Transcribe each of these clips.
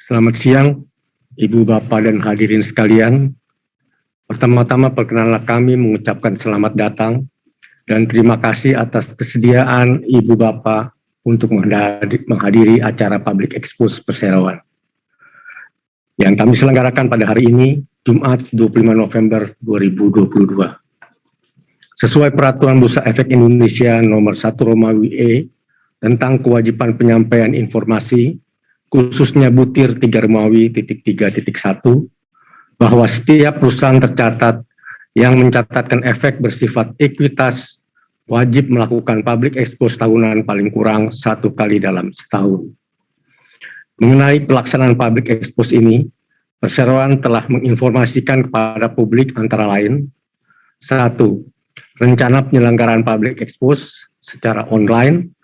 Selamat siang, Ibu, Bapak, dan hadirin sekalian. Pertama-tama perkenalan kami mengucapkan selamat datang dan terima kasih atas kesediaan Ibu Bapak untuk menghadiri acara Public Expose Perseroan yang kami selenggarakan pada hari ini, Jumat 25 November 2022. Sesuai Peraturan Bursa Efek Indonesia Nomor 1 Romawi E tentang kewajiban penyampaian informasi, khususnya butir 3 Romawi .3.1, bahwa setiap perusahaan tercatat yang mencatatkan efek bersifat ekuitas wajib melakukan public expose tahunan paling kurang 1 kali dalam setahun. Mengenai pelaksanaan public expose ini, Perseroan telah menginformasikan kepada publik antara lain: 1. Rencana penyelenggaraan public expose secara online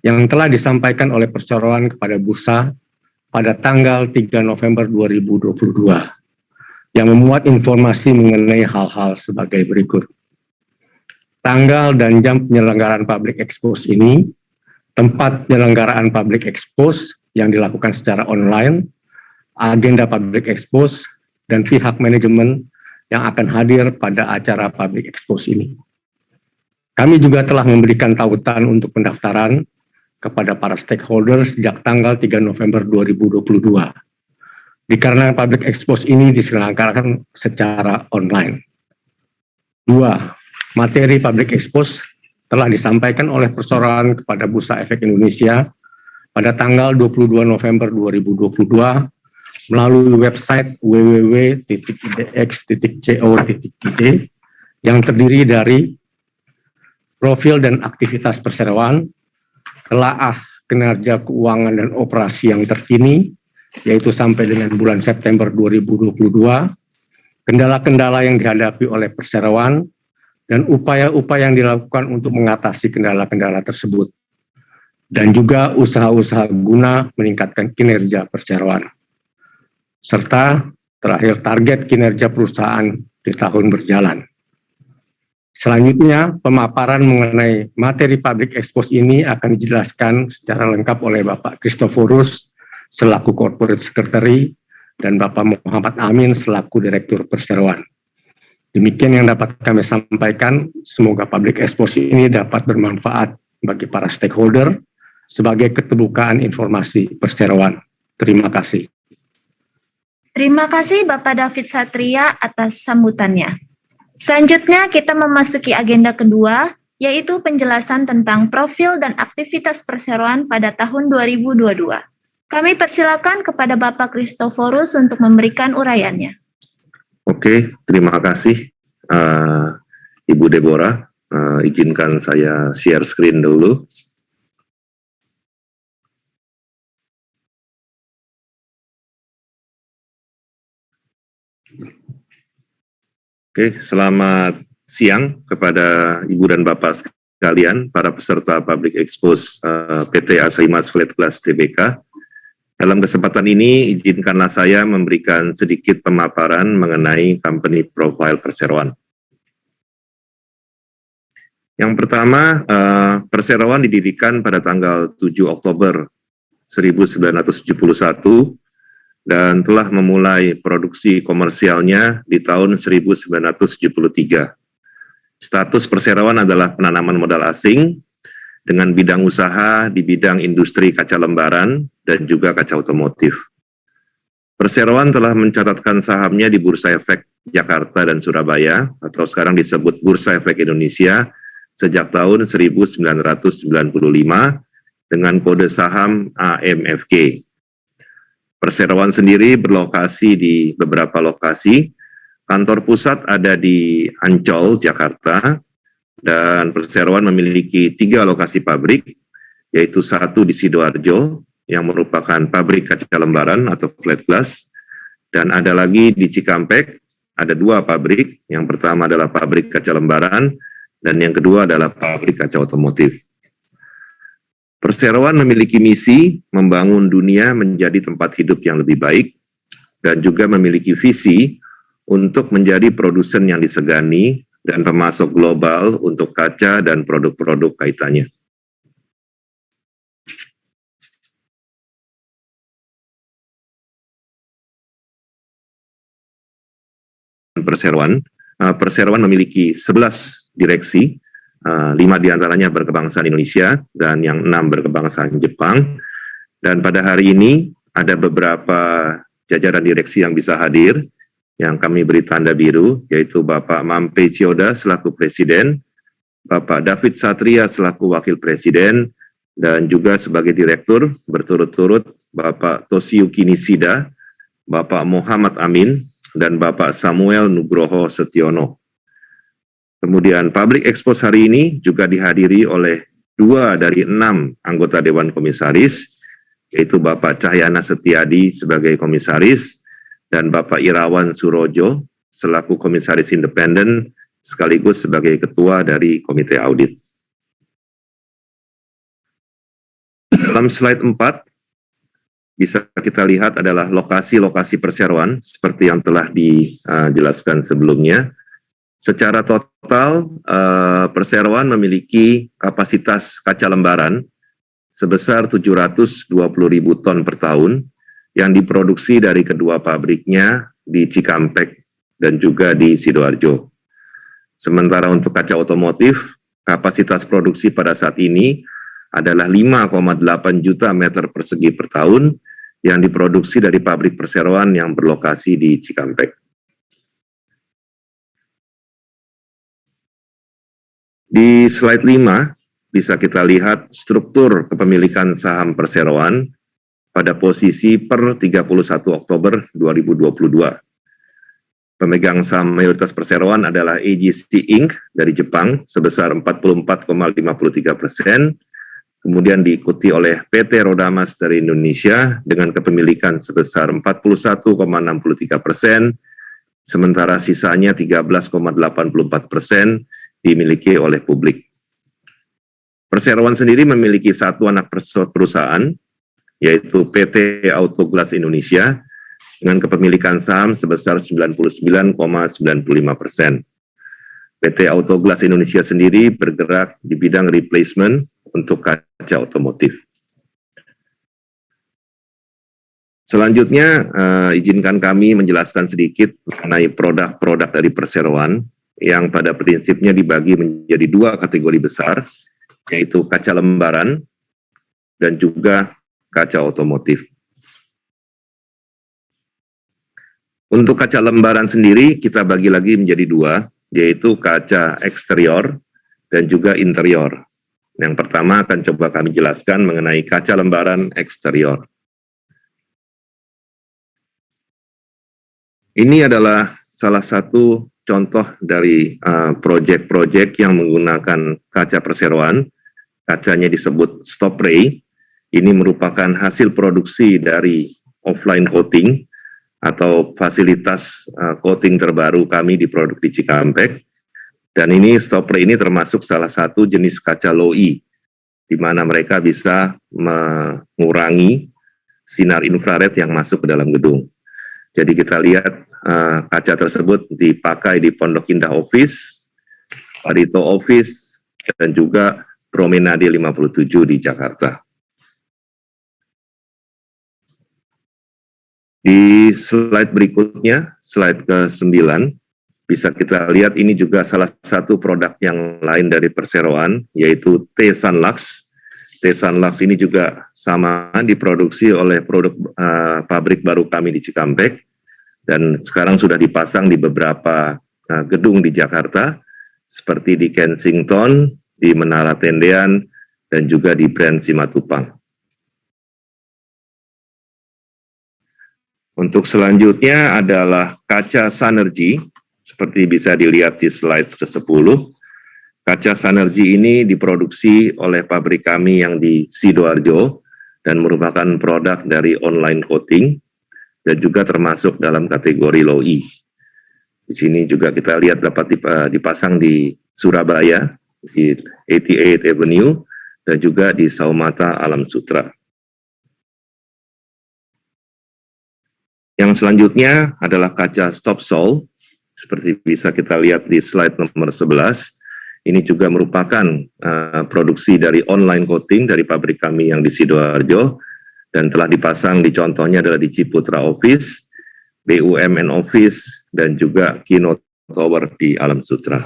yang telah disampaikan oleh Perseroan kepada Bursa pada tanggal 3 November 2022 yang memuat informasi mengenai hal-hal sebagai berikut. Tanggal dan jam penyelenggaraan public expose ini, tempat penyelenggaraan public expose yang dilakukan secara online, agenda public expose, dan pihak manajemen yang akan hadir pada acara public expose ini. Kami juga telah memberikan tautan untuk pendaftaran kepada para stakeholders sejak tanggal 3 November 2022. Dikarenakan public expose ini diselenggarakan secara online. 2. Materi public expose telah disampaikan oleh Perseroan kepada Bursa Efek Indonesia pada tanggal 22 November 2022 melalui website www.idx.co.id yang terdiri dari profil dan aktivitas Perseroan, telaah kinerja keuangan dan operasi yang terkini, yaitu sampai dengan bulan September 2022, kendala-kendala yang dihadapi oleh Perseroan, dan upaya-upaya yang dilakukan untuk mengatasi kendala-kendala tersebut, dan juga usaha-usaha guna meningkatkan kinerja Perseroan, serta terakhir target kinerja perusahaan di tahun berjalan. Selanjutnya, pemaparan mengenai materi public expose ini akan dijelaskan secara lengkap oleh Bapak Christoforus selaku Corporate Secretary dan Bapak Muhammad Amin selaku Direktur Perseroan. Demikian yang dapat kami sampaikan. Semoga public expose ini dapat bermanfaat bagi para stakeholder sebagai keterbukaan informasi Perseroan. Terima kasih. Terima kasih Bapak David Satria atas sambutannya. Selanjutnya kita memasuki agenda kedua, yaitu penjelasan tentang profil dan aktivitas Perseroan pada tahun 2022. Kami persilakan kepada Bapak Christoforus untuk memberikan uraiannya. Oke, terima kasih Ibu Deborah. Izinkan saya share screen dulu. Oke, selamat siang kepada Ibu dan Bapak sekalian, para peserta Public Expose PT Asaimas Flat Glass Tbk. Dalam kesempatan ini, izinkanlah saya memberikan sedikit pemaparan mengenai company profile Perseroan. Yang pertama, Perseroan didirikan pada tanggal 7 Oktober 1971 dan telah memulai produksi komersialnya di tahun 1973. Status Perseroan adalah penanaman modal asing dengan bidang usaha di bidang industri kaca lembaran dan juga kaca otomotif. Perseroan telah mencatatkan sahamnya di Bursa Efek Jakarta dan Surabaya, atau sekarang disebut Bursa Efek Indonesia, sejak tahun 1995 dengan kode saham AMFG. Perseroan sendiri berlokasi di beberapa lokasi. Kantor pusat ada di Ancol, Jakarta, dan Perseroan memiliki 3 lokasi pabrik, yaitu 1 di Sidoarjo, yang merupakan pabrik kaca lembaran atau flat glass, dan ada lagi di Cikampek, ada 2 pabrik, yang pertama adalah pabrik kaca lembaran, dan yang kedua adalah pabrik kaca otomotif. Perseroan memiliki misi membangun dunia menjadi tempat hidup yang lebih baik, dan juga memiliki visi untuk menjadi produsen yang disegani dan pemasok global untuk kaca dan produk-produk kaitannya. Perseroan. Perseroan memiliki 11 direksi, 5 diantaranya berkebangsaan Indonesia dan yang 6 berkebangsaan Jepang. Dan pada hari ini ada beberapa jajaran direksi yang bisa hadir, yang kami beri tanda biru, yaitu Bapak Mampe Chioda selaku Presiden, Bapak David Satria selaku Wakil Presiden, dan juga sebagai Direktur berturut-turut Bapak Toshiyuki Nishida, Bapak Muhammad Amin, dan Bapak Samuel Nugroho Setiono. Kemudian Public Expose hari ini juga dihadiri oleh 2 dari 6 anggota Dewan Komisaris, yaitu Bapak Cahyana Setiadi sebagai Komisaris, dan Bapak Irawan Surojo selaku Komisaris Independen, sekaligus sebagai Ketua dari Komite Audit. Dalam slide 4, bisa kita lihat adalah lokasi-lokasi perseroan seperti yang telah dijelaskan sebelumnya. Secara total, perseroan memiliki kapasitas kaca lembaran sebesar 720.000 ton per tahun yang diproduksi dari kedua pabriknya di Cikampek dan juga di Sidoarjo. Sementara untuk kaca otomotif, kapasitas produksi pada saat ini adalah 5,8 juta meter persegi per tahun yang diproduksi dari pabrik perseroan yang berlokasi di Cikampek. Di slide 5 bisa kita lihat struktur kepemilikan saham perseroan pada posisi per 31 Oktober 2022. Pemegang saham mayoritas perseroan adalah AGC Inc. dari Jepang sebesar 44,53%, kemudian diikuti oleh PT Rodamas dari Indonesia dengan kepemilikan sebesar 41,63%, sementara sisanya 13,84% dimiliki oleh publik. Perseroan sendiri memiliki satu anak perusahaan, yaitu PT Autoglas Indonesia, dengan kepemilikan saham sebesar 99,95%. PT Autoglas Indonesia sendiri bergerak di bidang replacement untuk kaca otomotif. Selanjutnya, izinkan kami menjelaskan sedikit mengenai produk-produk dari perseroan yang pada prinsipnya dibagi menjadi 2 kategori besar, yaitu kaca lembaran dan juga kaca otomotif. Untuk kaca lembaran sendiri kita bagi lagi menjadi 2, yaitu kaca eksterior dan juga interior. Yang pertama akan coba kami jelaskan mengenai kaca lembaran eksterior. Ini adalah salah satu contoh dari proyek-proyek yang menggunakan kaca perseroan. Kacanya disebut stop ray. Ini merupakan hasil produksi dari offline coating atau fasilitas coating terbaru kami di produk di Cikampek. Dan ini stop ray ini termasuk salah satu jenis kaca low E, di mana mereka bisa mengurangi sinar infrared yang masuk ke dalam gedung. Jadi kita lihat kaca tersebut dipakai di Pondok Indah Office, Barito Office, dan juga Promenade 57 di Jakarta. Di slide berikutnya, slide ke-9, bisa kita lihat ini juga salah satu produk yang lain dari perseroan, yaitu T-Sunlux. T-Sunlux ini juga sama diproduksi oleh produk pabrik baru kami di Cikampek, dan sekarang sudah dipasang di beberapa gedung di Jakarta, seperti di Kensington, di Menara Tendean, dan juga di Brand Simatupang. Untuk selanjutnya adalah kaca Sunergy, seperti bisa dilihat di slide ke-10. Kaca Sunergy ini diproduksi oleh pabrik kami yang di Sidoarjo dan merupakan produk dari online coating dan juga termasuk dalam kategori low E. Di sini juga kita lihat dapat dipasang di Surabaya, di 88 Avenue, dan juga di Saumata Alam Sutra. Yang selanjutnya adalah kaca Stop Sol, seperti bisa kita lihat di slide nomor 11. Ini juga merupakan produksi dari online coating dari pabrik kami yang di Sidoarjo, dan telah dipasang di contohnya adalah di Ciputra Office, BUMN Office, dan juga Keynote Tower di Alam Sutera.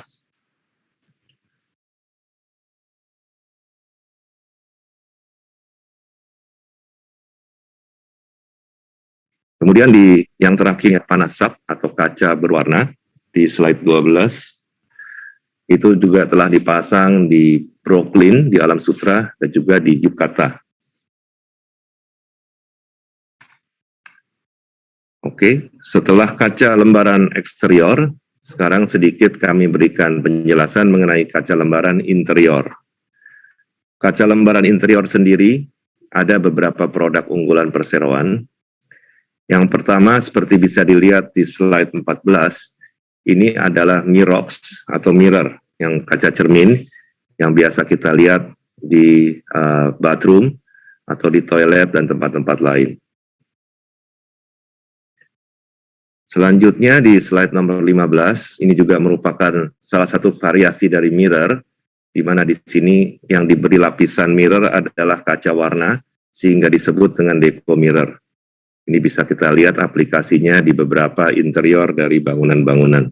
Kemudian di yang terakhir Panasap atau kaca berwarna di slide 12, itu juga telah dipasang di Brooklyn di Alam Sutera dan juga di Yukata. Oke, setelah kaca lembaran eksterior, sekarang sedikit kami berikan penjelasan mengenai kaca lembaran interior. Kaca lembaran interior sendiri ada beberapa produk unggulan perseroan. Yang pertama, seperti bisa dilihat di slide 14, ini adalah Mirox atau mirror, yang kaca cermin, yang biasa kita lihat di bathroom atau di toilet dan tempat-tempat lain. Selanjutnya di slide nomor 15, ini juga merupakan salah satu variasi dari mirror, di mana di sini yang diberi lapisan mirror adalah kaca warna, sehingga disebut dengan deco mirror. Ini bisa kita lihat aplikasinya di beberapa interior dari bangunan-bangunan.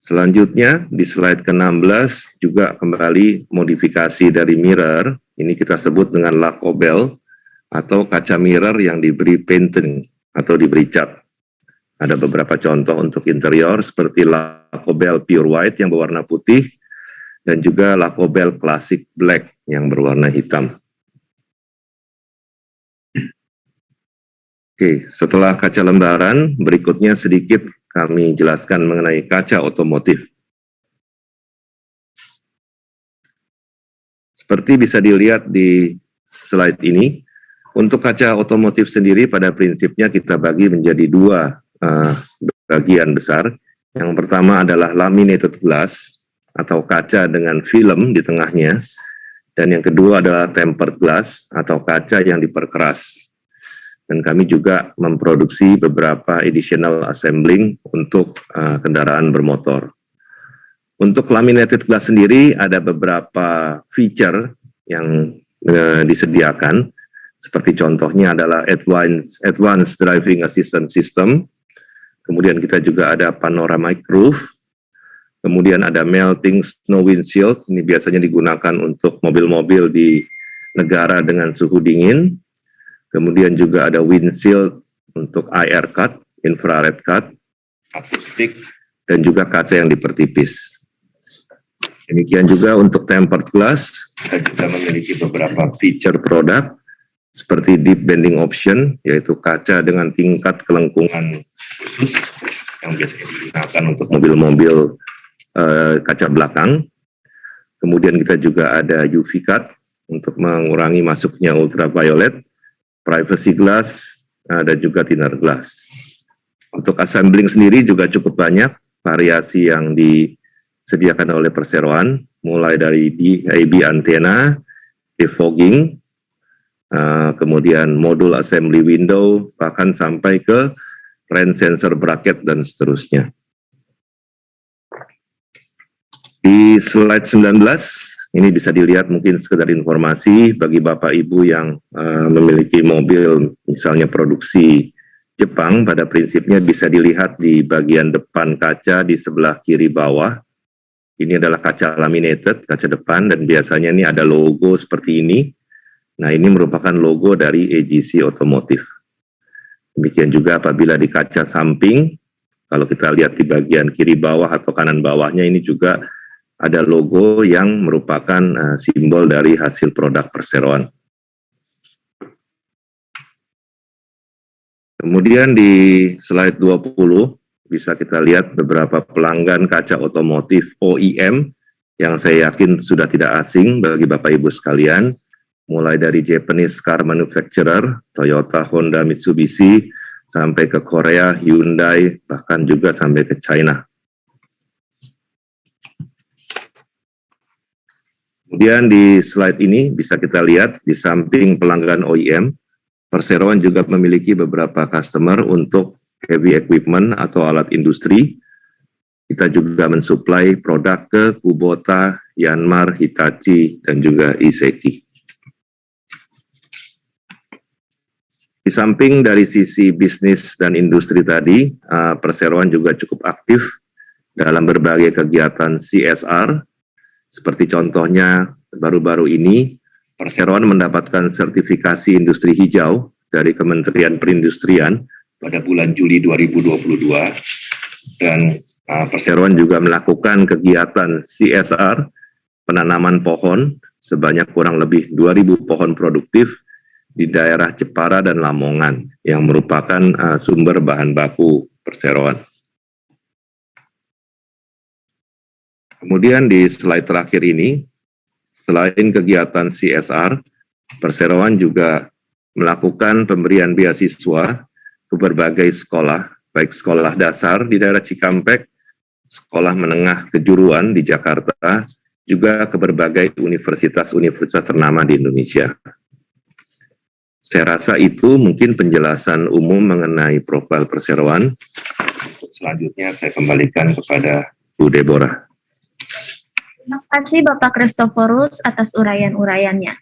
Selanjutnya, di slide ke-16 juga kembali modifikasi dari mirror. Ini kita sebut dengan Lacobel atau kaca mirror yang diberi painting atau diberi cat. Ada beberapa contoh untuk interior seperti Lacobel Pure White yang berwarna putih, dan juga Lacobel Classic Black yang berwarna hitam. Oke, setelah kaca lembaran, berikutnya sedikit kami jelaskan mengenai kaca otomotif. Seperti bisa dilihat di slide ini, untuk kaca otomotif sendiri pada prinsipnya kita bagi menjadi dua bagian besar. Yang pertama adalah laminated glass, atau kaca dengan film di tengahnya, dan yang kedua adalah tempered glass atau kaca yang diperkeras. Dan kami juga memproduksi beberapa additional assembling untuk kendaraan bermotor. Untuk laminated glass sendiri ada beberapa feature yang disediakan, seperti contohnya adalah advanced driving assistance system, kemudian kita juga ada panoramic roof, kemudian ada melting snow windshield, ini biasanya digunakan untuk mobil-mobil di negara dengan suhu dingin. Kemudian juga ada windshield untuk IR cut, infrared cut, akustik, dan juga kaca yang dipertipis. Demikian juga untuk tempered glass, kita juga memiliki beberapa feature produk, seperti deep bending option, yaitu kaca dengan tingkat kelengkungan khusus, yang biasanya digunakan untuk mobil-mobil kaca belakang. Kemudian kita juga ada UV cut untuk mengurangi masuknya ultraviolet, privacy glass, dan juga thinner glass. Untuk assembling sendiri juga cukup banyak variasi yang disediakan oleh perseroan, mulai dari DAB antena, defogging, kemudian modul assembly window, bahkan sampai ke rain sensor bracket dan seterusnya. Di slide 19, ini bisa dilihat mungkin sekedar informasi bagi Bapak Ibu yang memiliki mobil misalnya produksi Jepang, pada prinsipnya bisa dilihat di bagian depan kaca di sebelah kiri bawah. Ini adalah kaca laminated, kaca depan, dan biasanya ini ada logo seperti ini. Nah, ini merupakan logo dari AGC Otomotif. Demikian juga apabila di kaca samping, kalau kita lihat di bagian kiri bawah atau kanan bawahnya, ini juga ada logo yang merupakan simbol dari hasil produk perseroan. Kemudian di slide 20 bisa kita lihat beberapa pelanggan kaca otomotif OEM yang saya yakin sudah tidak asing bagi Bapak Ibu sekalian, mulai dari Japanese car manufacturer, Toyota, Honda, Mitsubishi, sampai ke Korea, Hyundai, bahkan juga sampai ke China. Kemudian di slide ini bisa kita lihat di samping pelanggan OEM, perseroan juga memiliki beberapa customer untuk heavy equipment atau alat industri. Kita juga mensuplai produk ke Kubota, Yanmar, Hitachi, dan juga Iseki. Di samping dari sisi bisnis dan industri tadi, perseroan juga cukup aktif dalam berbagai kegiatan CSR, seperti contohnya baru-baru ini, perseroan mendapatkan sertifikasi industri hijau dari Kementerian Perindustrian pada bulan Juli 2022, dan perseroan juga melakukan kegiatan CSR, penanaman pohon sebanyak kurang lebih 2.000 pohon produktif di daerah Jepara dan Lamongan yang merupakan sumber bahan baku perseroan. Kemudian di slide terakhir ini, selain kegiatan CSR, perseroan juga melakukan pemberian beasiswa ke berbagai sekolah, baik sekolah dasar di daerah Cikampek, sekolah menengah kejuruan di Jakarta, juga ke berbagai universitas-universitas ternama di Indonesia. Saya rasa itu mungkin penjelasan umum mengenai profil perseroan. Selanjutnya saya kembalikan kepada Bu Deborah. Terima kasih Bapak Christophorus atas uraian-uraiannya.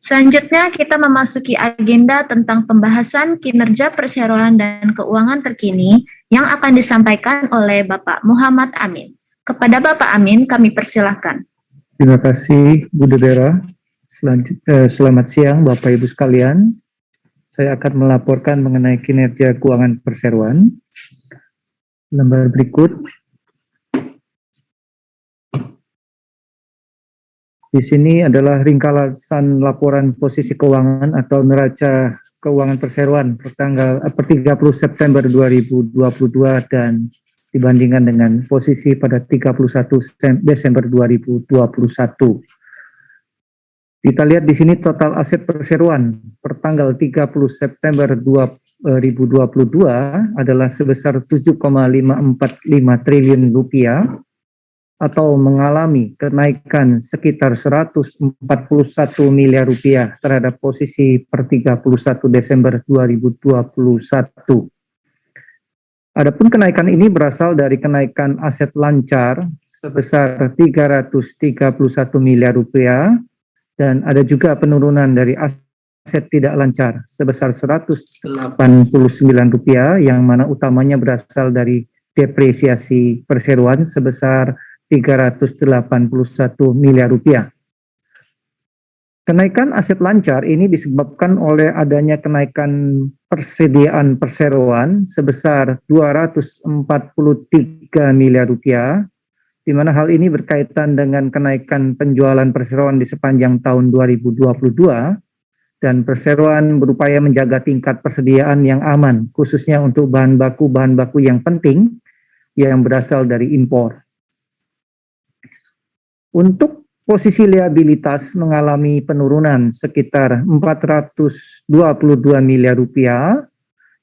Selanjutnya kita memasuki agenda tentang pembahasan kinerja perseroan dan keuangan terkini yang akan disampaikan oleh Bapak Muhammad Amin. Kepada Bapak Amin kami persilahkan. Terima kasih Bu Deborah. Selamat siang Bapak Ibu sekalian. Saya akan melaporkan mengenai kinerja keuangan perseroan. Lembar berikut. Di sini adalah ringkasan laporan posisi keuangan atau neraca keuangan perseroan per 30 September 2022 dan dibandingkan dengan posisi pada 31 Desember 2021. Kita lihat di sini total aset perseroan per tanggal 30 September 2022 adalah sebesar 7,545 triliun rupiah atau mengalami kenaikan sekitar 141 miliar rupiah terhadap posisi per 31 Desember 2021. Adapun kenaikan ini berasal dari kenaikan aset lancar sebesar 331 miliar rupiah, dan ada juga penurunan dari aset tidak lancar sebesar 189 rupiah, yang mana utamanya berasal dari depresiasi perseroan sebesar 381 miliar rupiah. Kenaikan aset lancar ini disebabkan oleh adanya kenaikan persediaan perseroan sebesar 243 miliar rupiah, di mana hal ini berkaitan dengan kenaikan penjualan perseroan di sepanjang tahun 2022, dan perseroan berupaya menjaga tingkat persediaan yang aman, khususnya untuk bahan baku yang penting yang berasal dari impor. Untuk posisi liabilitas mengalami penurunan sekitar 422 miliar rupiah,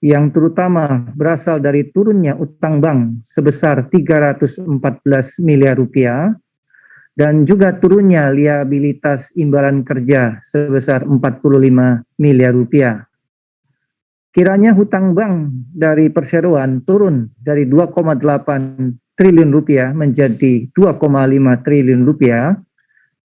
yang terutama berasal dari turunnya utang bank sebesar 314 miliar rupiah, dan juga turunnya liabilitas imbalan kerja sebesar 45 miliar rupiah. Kiranya hutang bank dari perseroan turun dari 2,8 triliun rupiah menjadi 2,5 triliun rupiah.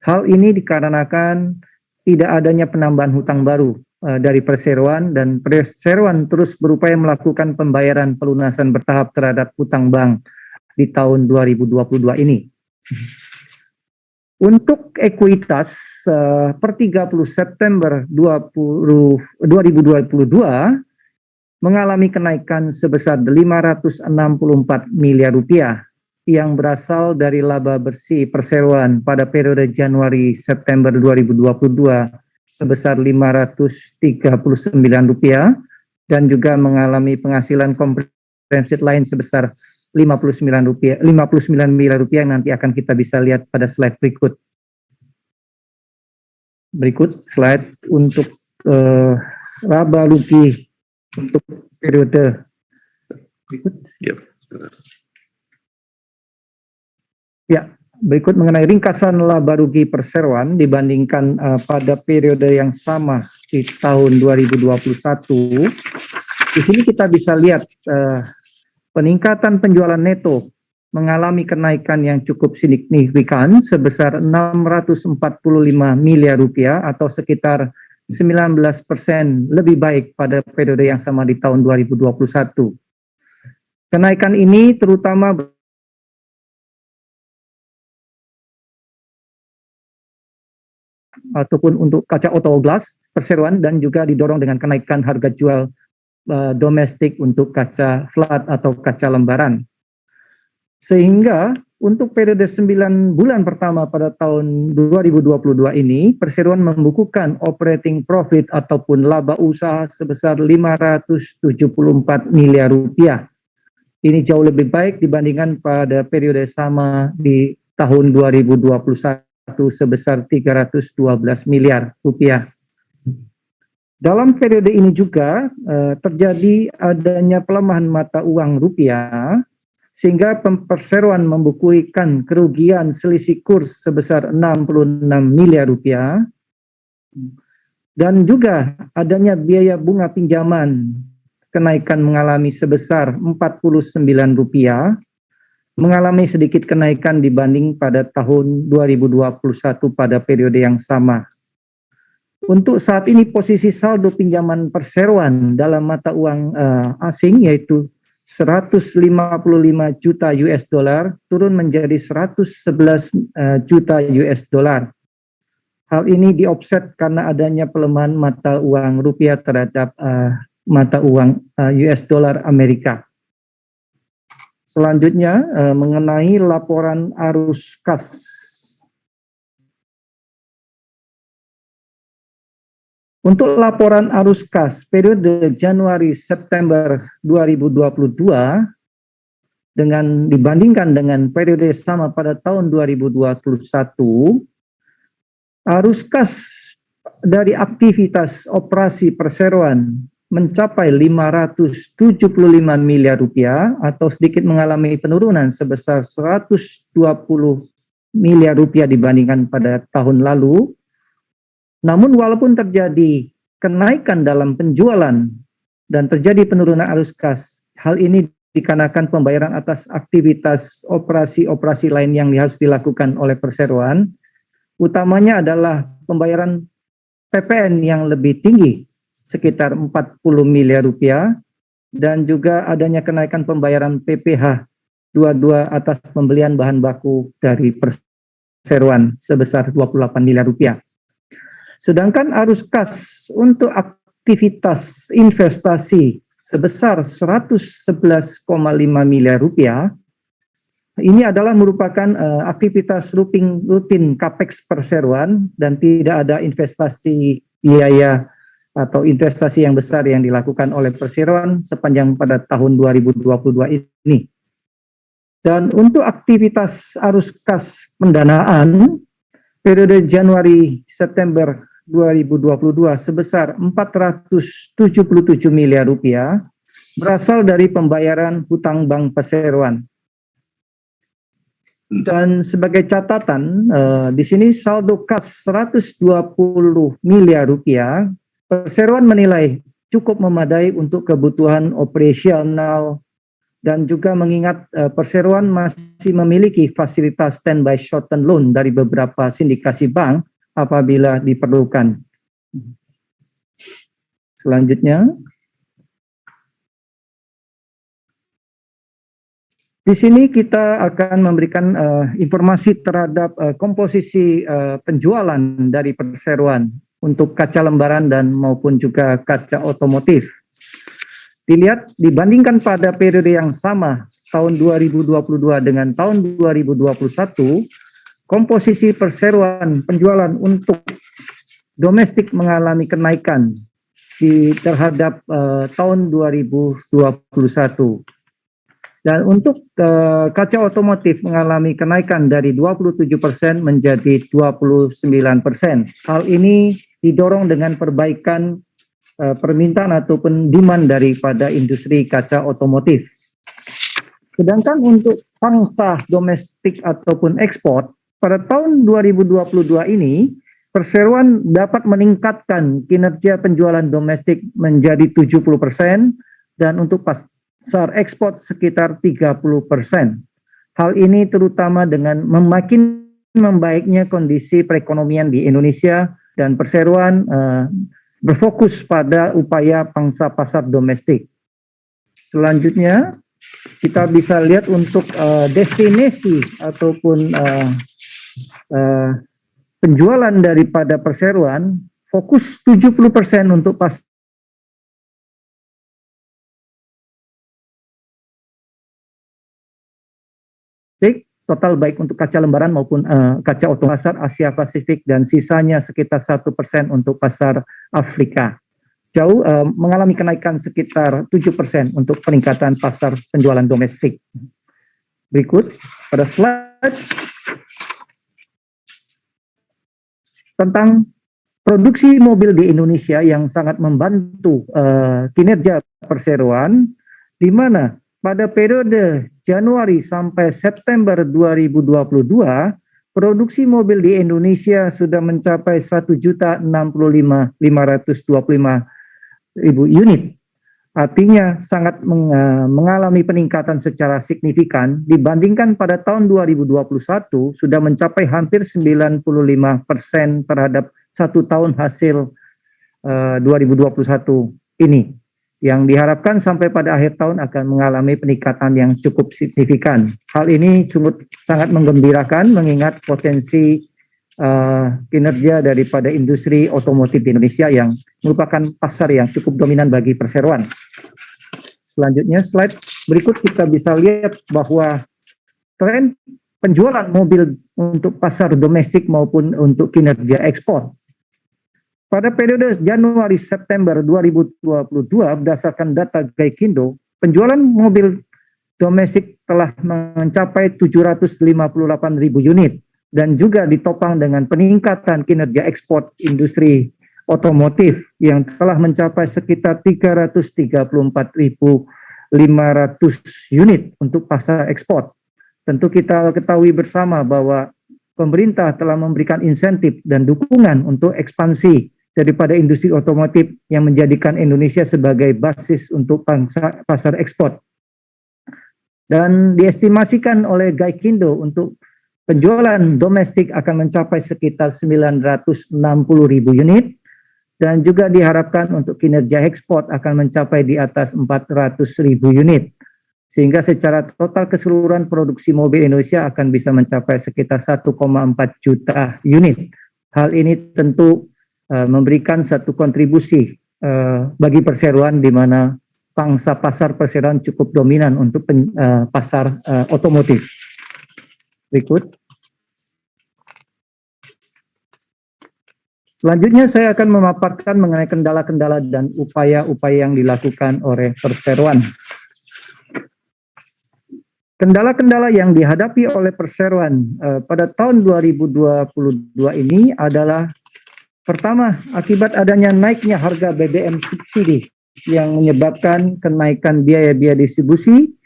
Hal ini dikarenakan tidak adanya penambahan hutang baru dari perseroan, dan perseroan terus berupaya melakukan pembayaran pelunasan bertahap terhadap hutang bank di tahun 2022 ini. Untuk ekuitas per 30 September 2022 mengalami kenaikan sebesar 564 miliar rupiah yang berasal dari laba bersih perseroan pada periode Januari-September 2022 sebesar 539 rupiah, dan juga mengalami penghasilan komprehensif lain sebesar 59 miliar rupiah yang nanti akan kita bisa lihat pada slide berikut. Berikut slide untuk laba rugi untuk periode berikut. Ya, berikut mengenai ringkasan laba rugi perseroan dibandingkan pada periode yang sama di tahun 2021. Di sini kita bisa lihat peningkatan penjualan neto mengalami kenaikan yang cukup signifikan sebesar 645 miliar rupiah atau sekitar 19% lebih baik pada periode yang sama di tahun 2021. Kenaikan ini terutama ataupun untuk kaca auto glass perseroan dan juga didorong dengan kenaikan harga jual domestik untuk kaca flat atau kaca lembaran. Sehingga untuk periode 9 bulan pertama pada tahun 2022 ini, perseroan membukukan operating profit ataupun laba usaha sebesar 574 miliar rupiah. Ini jauh lebih baik dibandingkan pada periode sama di tahun 2021 sebesar 312 miliar rupiah. Dalam periode ini juga terjadi adanya pelemahan mata uang rupiah, sehingga perseroan membukukan kerugian selisih kurs sebesar 66 miliar rupiah, dan juga adanya biaya bunga pinjaman kenaikan mengalami sebesar 49 rupiah, mengalami sedikit kenaikan dibanding pada tahun 2021 pada periode yang sama. Untuk saat ini posisi saldo pinjaman perseroan dalam mata uang asing yaitu 155 juta US dollar turun menjadi 111 juta US dollar. Hal ini diopset karena adanya pelemahan mata uang rupiah terhadap mata uang US dollar Amerika. Selanjutnya mengenai laporan arus kas. Untuk laporan arus kas periode Januari-September 2022 dibandingkan dengan periode sama pada tahun 2021, arus kas dari aktivitas operasi perseroan mencapai 575 miliar rupiah atau sedikit mengalami penurunan sebesar 120 miliar rupiah dibandingkan pada tahun lalu. Namun walaupun terjadi kenaikan dalam penjualan dan terjadi penurunan arus kas, hal ini dikarenakan pembayaran atas aktivitas operasi-operasi lain yang harus dilakukan oleh perseroan, utamanya adalah pembayaran PPN yang lebih tinggi, sekitar 40 miliar rupiah, dan juga adanya kenaikan pembayaran PPh 22 atas pembelian bahan baku dari perseroan sebesar 28 miliar rupiah. Sedangkan arus kas untuk aktivitas investasi sebesar 111,5 miliar rupiah, ini adalah merupakan aktivitas rutin capex perseroan dan tidak ada investasi biaya atau investasi yang besar yang dilakukan oleh perseroan sepanjang pada tahun 2022 ini. Dan untuk aktivitas arus kas pendanaan periode Januari-September 2022 sebesar 477 miliar rupiah berasal dari pembayaran hutang bank perseroan. Dan sebagai catatan, di sini saldo kas 120 miliar rupiah, perseroan menilai cukup memadai untuk kebutuhan operasional dan juga mengingat perseroan masih memiliki fasilitas standby short-term loan dari beberapa sindikasi bank apabila diperlukan. Selanjutnya, di sini kita akan memberikan informasi terhadap komposisi penjualan dari perseroan untuk kaca lembaran dan maupun juga kaca otomotif. Dilihat dibandingkan pada periode yang sama tahun 2022 dengan tahun 2021, komposisi perseroan penjualan untuk domestik mengalami kenaikan terhadap tahun 2021. Dan untuk kaca otomotif mengalami kenaikan dari 27% menjadi 29%. Hal ini didorong dengan perbaikan permintaan ataupun demand daripada industri kaca otomotif. Sedangkan untuk pangsa domestik ataupun ekspor, pada tahun 2022 ini, perseroan dapat meningkatkan kinerja penjualan domestik menjadi 70% dan untuk pasar ekspor sekitar 30%. Hal ini terutama dengan makin membaiknya kondisi perekonomian di Indonesia dan perseroan berfokus pada upaya pangsa pasar domestik. Selanjutnya, kita bisa lihat untuk definisi ataupun penjualan daripada perseroan, fokus 70% untuk pasar total baik untuk kaca lembaran maupun kaca otomatis pasar Asia Pasifik, dan sisanya sekitar 1% untuk pasar Afrika. Jauh mengalami kenaikan sekitar 7% untuk peningkatan pasar penjualan domestik. Berikut pada slide tentang produksi mobil di Indonesia yang sangat membantu kinerja perseroan, di mana pada periode Januari sampai September 2022, produksi mobil di Indonesia sudah mencapai 1.065.525.000 unit. Artinya sangat mengalami peningkatan secara signifikan dibandingkan pada tahun 2021 sudah mencapai hampir 95% terhadap satu tahun hasil 2021 ini, yang diharapkan sampai pada akhir tahun akan mengalami peningkatan yang cukup signifikan. Hal ini sangat menggembirakan mengingat potensi kinerja daripada industri otomotif di Indonesia yang merupakan pasar yang cukup dominan bagi perseroan. Selanjutnya, slide berikut kita bisa lihat bahwa tren penjualan mobil untuk pasar domestik maupun untuk kinerja ekspor. Pada periode Januari-September 2022, berdasarkan data Gaikindo, penjualan mobil domestik telah mencapai 758.000 unit dan juga ditopang dengan peningkatan kinerja ekspor industri otomotif yang telah mencapai sekitar 334.500 unit untuk pasar ekspor. Tentu kita ketahui bersama bahwa pemerintah telah memberikan insentif dan dukungan untuk ekspansi daripada industri otomotif yang menjadikan Indonesia sebagai basis untuk pasar ekspor. Dan diestimasikan oleh Gaikindo untuk penjualan domestik akan mencapai sekitar 960.000 unit, dan juga diharapkan untuk kinerja ekspor akan mencapai di atas 400.000 unit. Sehingga secara total keseluruhan produksi mobil Indonesia akan bisa mencapai sekitar 1,4 juta unit. Hal ini tentu memberikan satu kontribusi bagi perseroan, di mana pangsa pasar perseroan cukup dominan untuk pasar otomotif. Berikut. Selanjutnya saya akan memaparkan mengenai kendala-kendala dan upaya-upaya yang dilakukan oleh perseroan. Kendala-kendala yang dihadapi oleh perseroan pada tahun 2022 ini adalah: pertama, akibat adanya naiknya harga BBM subsidi yang menyebabkan kenaikan biaya-biaya distribusi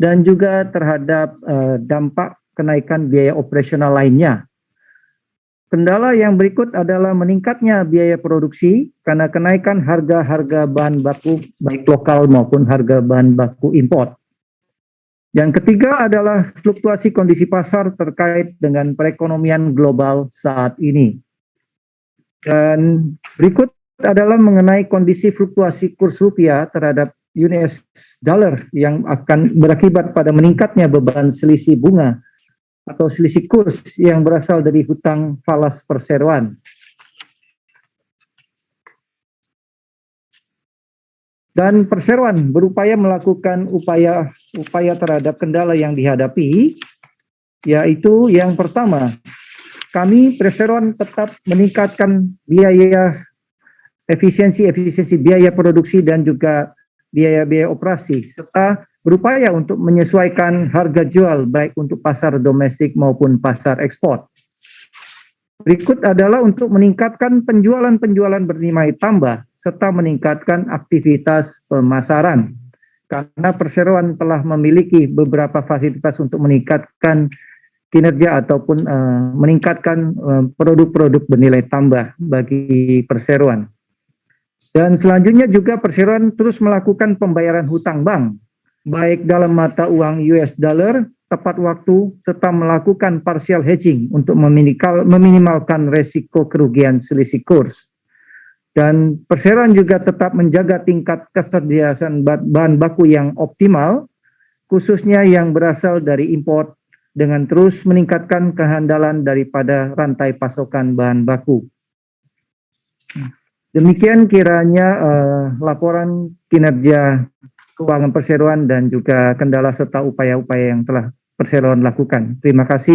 dan juga terhadap dampak kenaikan biaya operasional lainnya. Kendala yang berikut adalah meningkatnya biaya produksi karena kenaikan harga-harga bahan baku baik lokal maupun harga bahan baku impor. Yang ketiga adalah fluktuasi kondisi pasar terkait dengan perekonomian global saat ini. Dan berikut adalah mengenai kondisi fluktuasi kurs rupiah terhadap US dollar yang akan berakibat pada meningkatnya beban selisih bunga atau selisih kurs yang berasal dari hutang falas perseroan. Dan perseroan berupaya melakukan upaya terhadap kendala yang dihadapi, yaitu yang pertama, kami perseroan tetap meningkatkan biaya efisiensi biaya produksi dan juga biaya-biaya operasi, serta berupaya untuk menyesuaikan harga jual baik untuk pasar domestik maupun pasar ekspor. Berikut adalah untuk meningkatkan penjualan bernilai tambah serta meningkatkan aktivitas pemasaran. Karena perseroan telah memiliki beberapa fasilitas untuk meningkatkan kinerja ataupun meningkatkan produk-produk bernilai tambah bagi perseroan. Dan selanjutnya juga perseroan terus melakukan pembayaran hutang bank baik dalam mata uang US dollar, tepat waktu, serta melakukan partial hedging untuk meminimalkan resiko kerugian selisih kurs. Dan perseroan juga tetap menjaga tingkat ketersediaan bahan baku yang optimal, khususnya yang berasal dari impor, dengan terus meningkatkan kehandalan daripada rantai pasokan bahan baku. Demikian kiranya laporan kinerja keuangan perseroan dan juga kendala serta upaya-upaya yang telah perseroan lakukan. Terima kasih.